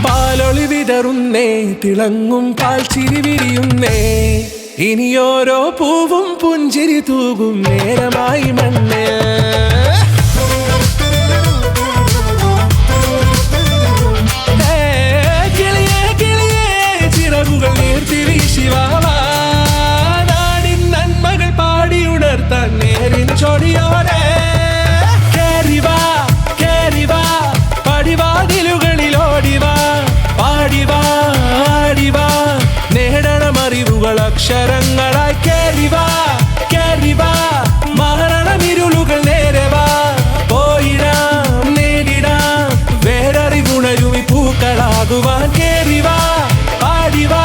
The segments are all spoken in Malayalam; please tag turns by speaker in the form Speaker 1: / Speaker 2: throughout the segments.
Speaker 1: പാലൊളി വിതറുന്നേ, തിളങ്ങും പാൽ ചിരി വിരിയുന്നേ, ഇനിയോരോ പൂവും പുഞ്ചിരി തൂകും നേരമായി മണ്ണ്. കിളിയേ കിളിയേ ചിറകുകൾ നീർത്തി വീശിവാവാ, നാടിൻ നന്മകൾ പാടിയുണർത്താൻ നേരിൻ ചൊടിയോടെ. കേറിവാ കേറിവാ പടിവാതിലുകളിലോടിവാ, പാടിവാ ആടിവാ നേടണമറിവുകൾ അക്ഷരങ്ങളായി. കേറിവാ കേറിവാ മരണമിരുളുകൾ നേരവാ, പോയിടാം നേടിടാം വേററിവുണരുമി പൂക്കളാകുവാൻ. കേറിവാ പാടിവാ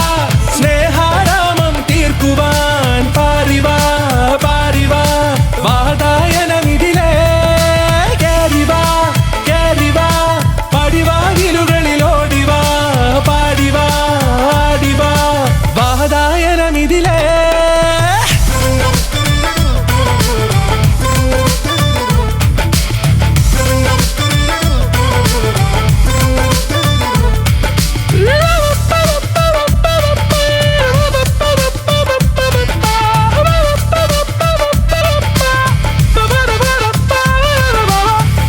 Speaker 1: സ്നേഹാരാമം തീർക്കുവാൻ, പാറിവാ പാറിവാ വാതായനമിതിലേ. കേറിവാ കേറിവാ പടിവാതിലുകളിലോടിവാ, പാടിവാ ആടിവാ വാതായനമിതിലേ.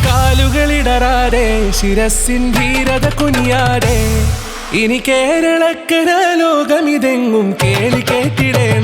Speaker 1: കാലുകളിടറാതെ ശിരസിൻ ധീരത കുനിയാതെ, ഇനി കേരളക്കര ലോകമിതെങ്ങും കേളി കേട്ടിടേണം.